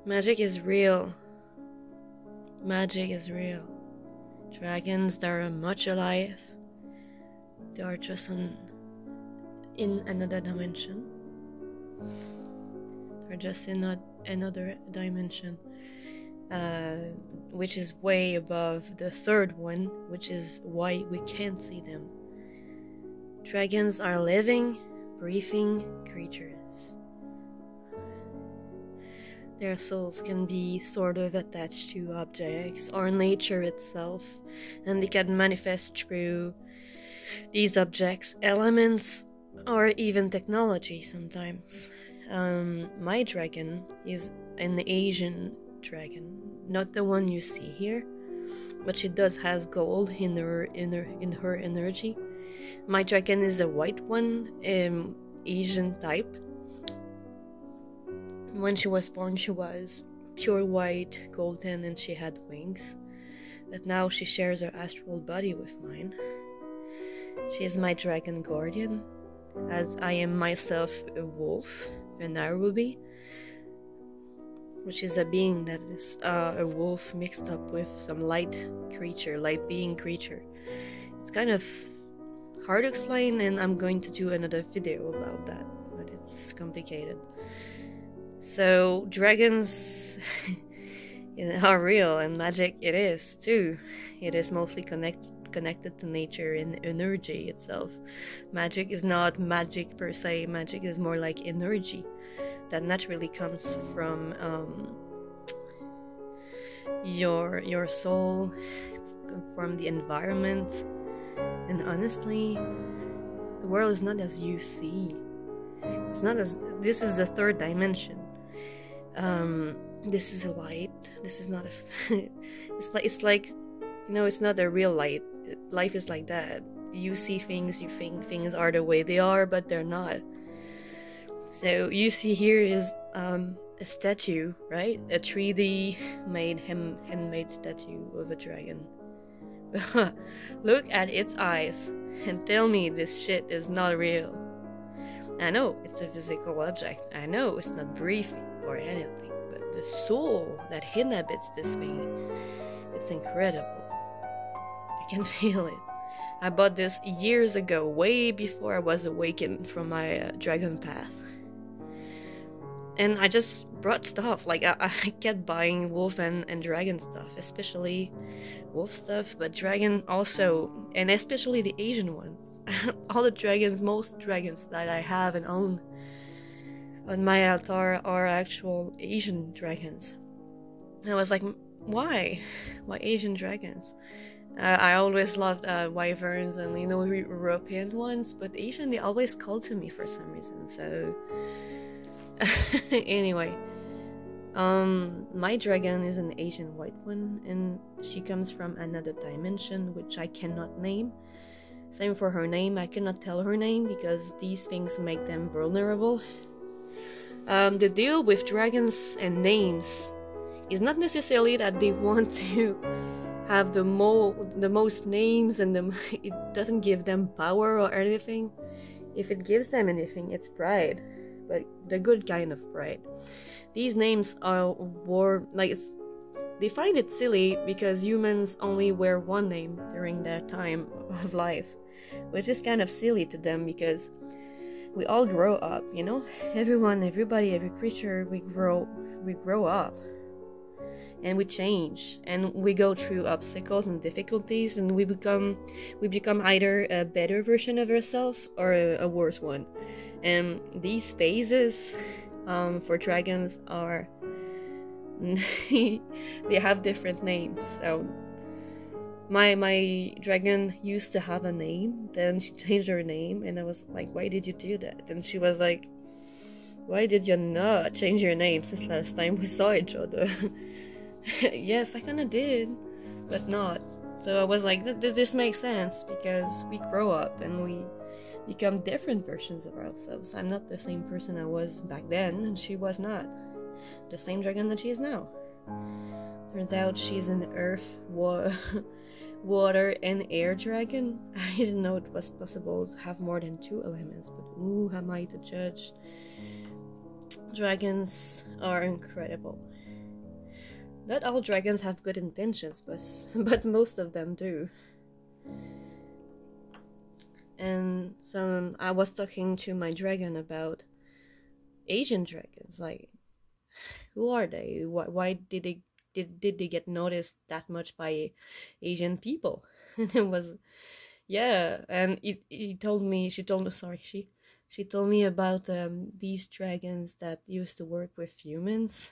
Magic is real. Magic is real. Dragons that are much alive. They are just in another dimension. They're just in another dimension, which is way above the third one, which is why we can't see them. Dragons are living, breathing creatures. Their souls can be sort of attached to objects or nature itself, and they can manifest through these objects, elements, or even technology sometimes. My dragon is an Asian dragon, not the one you see here, but she does has gold in her energy. My dragon is a white one, Asian type. When she was born, she was pure white, golden, and she had wings. But now she shares her astral body with mine. She is my dragon guardian, as I am myself a wolf, an Arubi, which is a being that is a wolf mixed up with some light being creature. It's kind of hard to explain, and I'm going to do another video about that, but it's complicated. So dragons are real, and magic it is too. It is mostly connected to nature and energy itself. Magic is not magic per se. Magic is more like energy that naturally comes from your soul, from the environment. And honestly, the world is not as you see. It's not as this is the third dimension. This is a light. This is not a. it's like, you know, it's not a real light. Life is like that. You see things, you think things are the way they are, but they're not. So you see here is a statue, right? A 3D handmade statue of a dragon. Look at its eyes and tell me this shit is not real. I know it's a physical object. I know it's not breathing or anything, but the soul that inhabits this thing, it's incredible. I can feel it. I bought this years ago, way before I was awakened from my dragon path. And I just brought stuff, like I kept buying wolf and dragon stuff, especially wolf stuff, but dragon also, and especially the Asian ones. All the dragons, most dragons that I have and own on my altar are actual Asian dragons. And I was like, why? Why Asian dragons? I always loved wyverns and, you know, European ones, but Asian, they always called to me for some reason, so... Anyway, my dragon is an Asian white one, and she comes from another dimension, which I cannot name. Same for her name, I cannot tell her name because these things make them vulnerable. The deal with dragons and names is not necessarily that they want to have the most names, and it doesn't give them power or anything. If it gives them anything, it's pride, but the good kind of pride. These names are they find it silly because humans only wear one name during their time of life, which is kind of silly to them because we all grow up, you know? Everybody, every creature, we grow up. And we change, and we go through obstacles and difficulties, and we become either a better version of ourselves or a worse one. And these phases for dragons are they have different names. So my dragon used to have a name, then she changed her name, and I was like, why did you do that? And she was like, why did you not change your name since last time we saw each other? Yes, I kinda did, but not. So I was like, this makes sense, because we grow up and we become different versions of ourselves. I'm not the same person I was back then, and she was not the same dragon that she is now. Turns out she's an earth, water, and air dragon. I didn't know it was possible to have more than 2 elements, but who am I to judge? Dragons are incredible. Not all dragons have good intentions, but most of them do. And so I was talking to my dragon about Asian dragons. Like, who are they? Why did they get noticed that much by Asian people? And it was, yeah. And he told me, she told me, sorry, she told me about these dragons that used to work with humans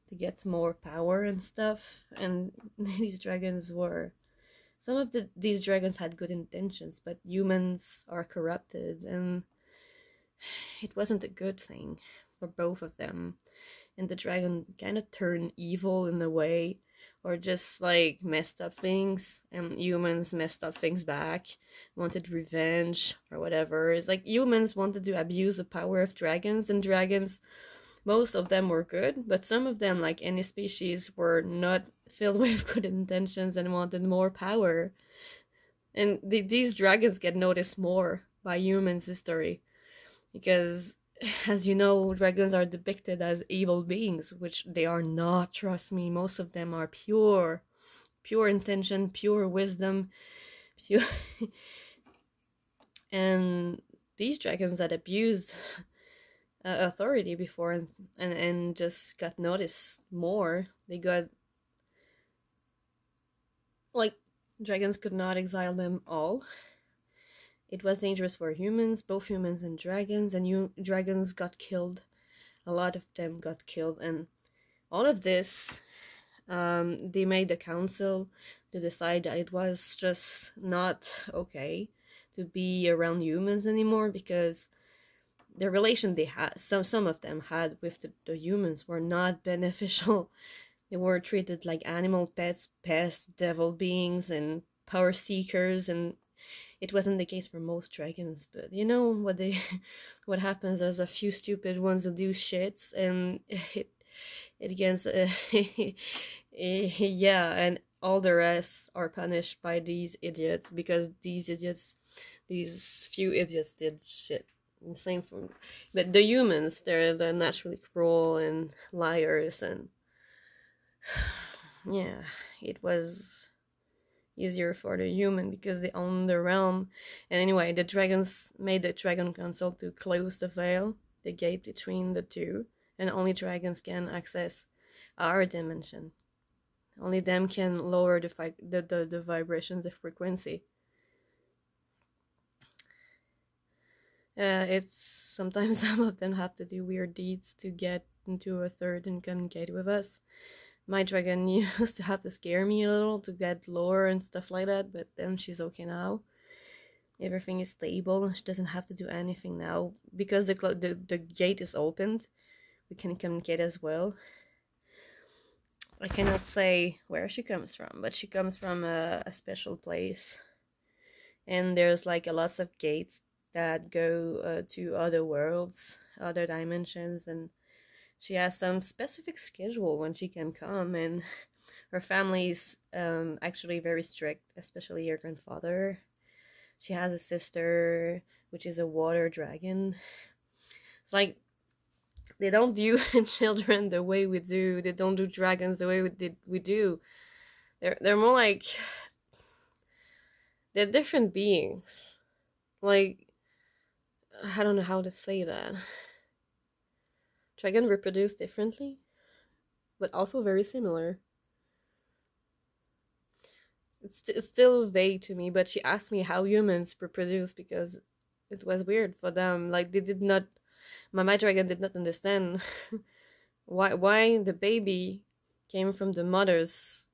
to get more power and stuff. And these dragons were, some of these dragons had good intentions, but humans are corrupted, and it wasn't a good thing for both of them. And the dragon kind of turned evil in a way, or just like messed up things, and humans messed up things back, wanted revenge or whatever. It's like humans wanted to abuse the power of dragons, and dragons, most of them were good, but some of them, like any species, were not filled with good intentions and wanted more power. And these dragons get noticed more by humans' history, because, as you know, dragons are depicted as evil beings, which they are not, trust me. Most of them are pure intention, pure wisdom, pure and these dragons that abused authority before and just got noticed more. They got, like, dragons could not exile them all. It was dangerous for humans, both humans and dragons got killed. A lot of them got killed, and all of this, they made the council to decide that it was just not okay to be around humans anymore, because the relation they had, some of them had with the humans, were not beneficial. They were treated like animal pets, pests, devil beings, and power seekers, and it wasn't the case for most dragons. But you know what what happens? There's a few stupid ones who do shits, and it gets yeah, and all the rest are punished by these idiots, because these few idiots did shit. Same for, but the humans, they're naturally cruel and liars, and yeah, it was easier for the human because they own the realm. And anyway, the dragons made the dragon council to close the veil, the gate between the two, and only dragons can access our dimension. Only them can lower the vibrations of frequency. It's sometimes some of them have to do weird deeds to get into a third and communicate with us. My dragon used to have to scare me a little to get lower and stuff like that, but then she's okay now. Everything is stable. She doesn't have to do anything now because the gate is opened. We can communicate as well. I cannot say where she comes from, but she comes from a special place, and there's like a lots of gates that go to other worlds, other dimensions, and she has some specific schedule when she can come, and her family's actually very strict, especially her grandfather. She has a sister, which is a water dragon. It's like, they don't do children the way we do. They don't do dragons the way we do. They're more like, they're different beings. Like, I don't know how to say that. Dragon reproduce differently, but also very similar. It's still vague to me, but she asked me how humans reproduce, because it was weird for them. Like, they did not, my dragon did not understand why the baby came from the mother's,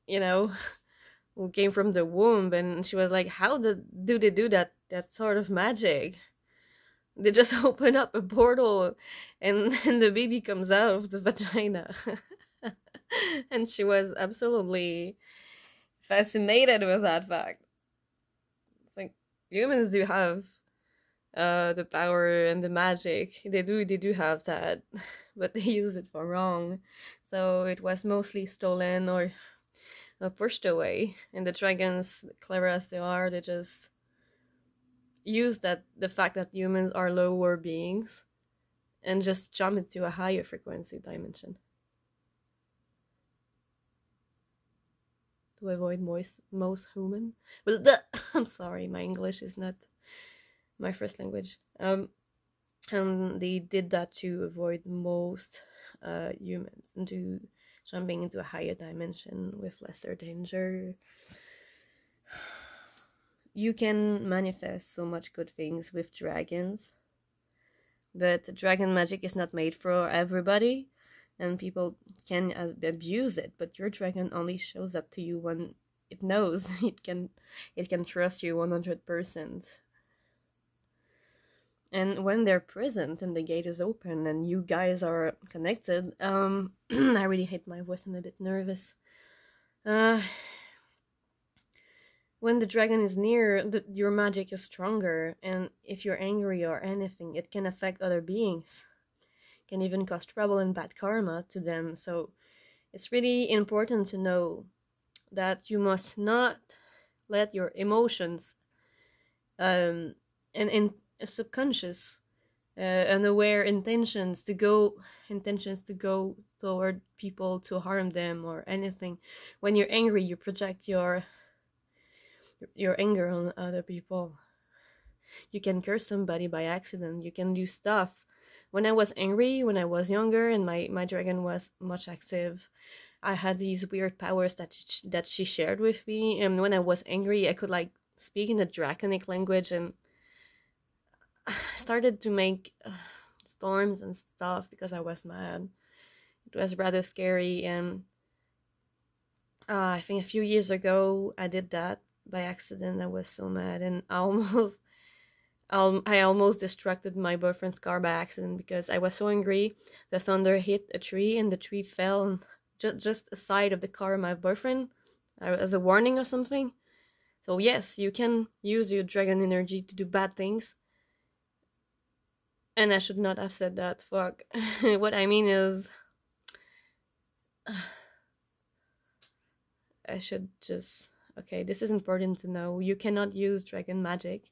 who came from the womb, and she was like, how do they do that sort of magic? They just open up a portal and the baby comes out of the vagina. And she was absolutely fascinated with that fact. It's like, humans do have the power and the magic. They do have that, but they use it for wrong. So it was mostly stolen or pushed away. And the dragons, clever as they are, they just use the fact that humans are lower beings and just jump into a higher frequency dimension. to avoid most human. I'm sorry, my English is not my first language. And they did that to avoid most humans into jumping into a higher dimension with lesser danger. You can manifest so much good things with dragons, but dragon magic is not made for everybody, and people can abuse it. But your dragon only shows up to you when it knows it can trust you 100%. And when they're present and the gate is open and you guys are connected, I really hate my voice, I'm a bit nervous. When the dragon is near, your magic is stronger, and if you're angry or anything, it can affect other beings. It can even cause trouble and bad karma to them. So it's really important to know that you must not let your emotions and subconscious unaware intentions to go toward people to harm them or anything. When you're angry, you project your anger on other people. You can curse somebody by accident. You can do stuff. When I was angry, when I was younger and my dragon was much active, I had these weird powers that she shared with me, and when I was angry I could like speak in the draconic language and started to make storms and stuff because I was mad. It was rather scary, and I think a few years ago I did that by accident. I was so mad, and I almost destructed my boyfriend's car by accident because I was so angry. The thunder hit a tree and the tree fell and just aside of the car of my boyfriend as a warning or something. So yes, you can use your dragon energy to do bad things. And I should not have said that, fuck. What I mean is, I should just, okay, this is important to know. You cannot use dragon magic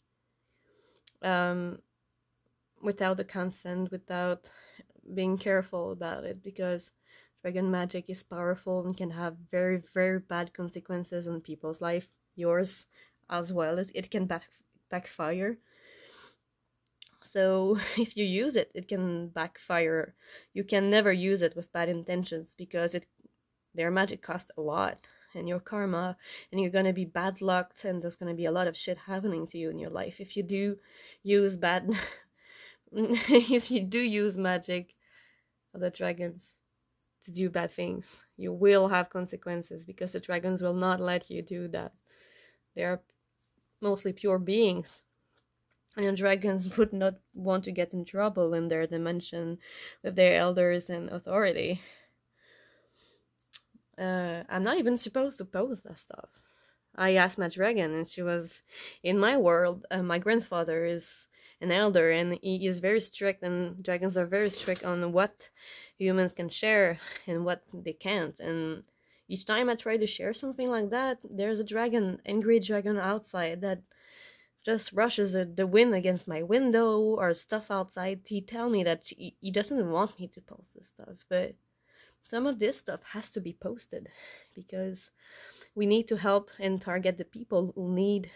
without the consent, without being careful about it, because dragon magic is powerful and can have very, very bad consequences on people's life, yours as well. It can backfire. So if you use it, it can backfire. You can never use it with bad intentions because their magic costs a lot, and your karma, and you're gonna be bad lucked, and there's gonna be a lot of shit happening to you in your life if you do use if you do use magic of the dragons to do bad things. You will have consequences because the dragons will not let you do that. They are mostly pure beings, and the dragons would not want to get in trouble in their dimension with their elders and authority. I'm not even supposed to post that stuff. I asked my dragon, and she was, in my world, my grandfather is an elder, and he is very strict, and dragons are very strict on what humans can share and what they can't. And each time I try to share something like that, there's a dragon, angry dragon outside that just rushes the wind against my window or stuff outside. He tell me that he doesn't want me to post this stuff, but some of this stuff has to be posted because we need to help and target the people who need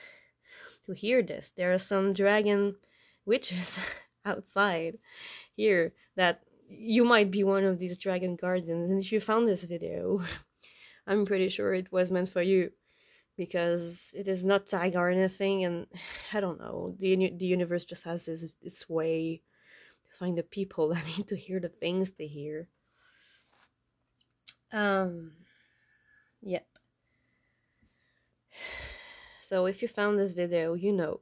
to hear this. There are some dragon witches outside here that you might be one of these dragon guardians, and if you found this video, I'm pretty sure it was meant for you, because it is not tag or anything, and I don't know, the universe just has its way to find the people that need to hear the things they hear. Yep. So if you found this video, you know,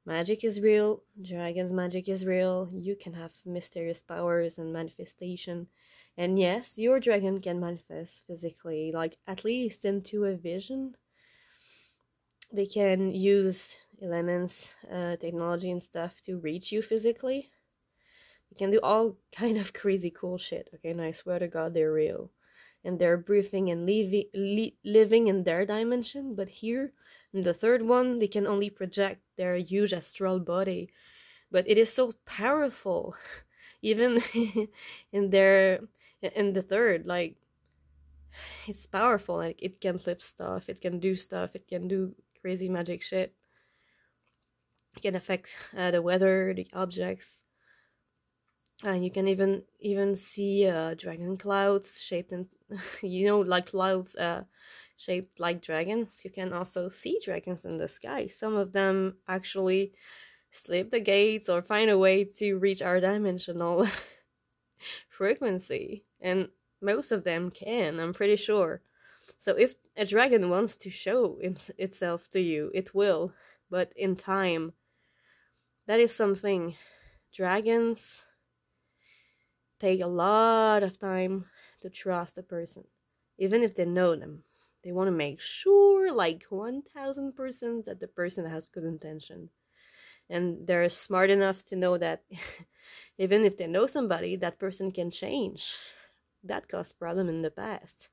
magic is real, dragon's magic is real, you can have mysterious powers and manifestation, and yes, your dragon can manifest physically, like at least into a vision. They can use elements, technology and stuff to reach you physically. They can do all kind of crazy cool shit, okay, and I swear to God they're real. And they're breathing and living in their dimension, but here, in the third one, they can only project their huge astral body. But it is so powerful, even in the third, like, it's powerful. Like, it can flip stuff, it can do stuff, it can do crazy magic shit. It can affect the weather, the objects. And you can even see dragon clouds shaped in, like clouds shaped like dragons. You can also see dragons in the sky. Some of them actually slip the gates or find a way to reach our dimensional frequency. And most of them can, I'm pretty sure. So if a dragon wants to show itself to you, it will. But in time, that is something. Dragons take a lot of time to trust a person, even if they know them. They want to make sure, like 1000%, that the person has good intention. And they're smart enough to know that even if they know somebody, that person can change. That caused problem in the past.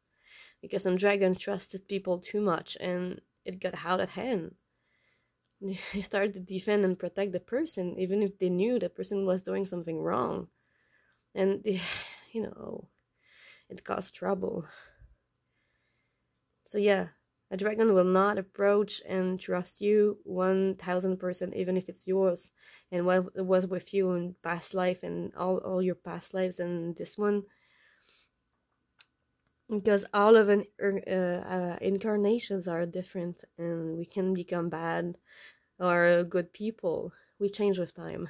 Because some dragon trusted people too much and it got out of hand. They started to defend and protect the person, even if they knew the person was doing something wrong. And, it caused trouble. So yeah, a dragon will not approach and trust you 1000%, even if it's yours and what was with you in past life and all your past lives and this one. Because all of incarnations are different, and we can become bad or good people. We change with time,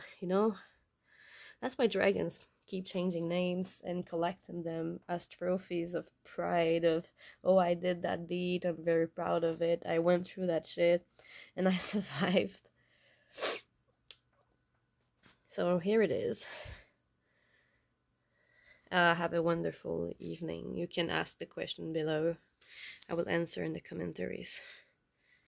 That's why dragons keep changing names and collecting them as trophies of pride of, oh, I did that deed, I'm very proud of it, I went through that shit and I survived. So here it is. Have a wonderful evening. You can ask the question below. I will answer in the commentaries.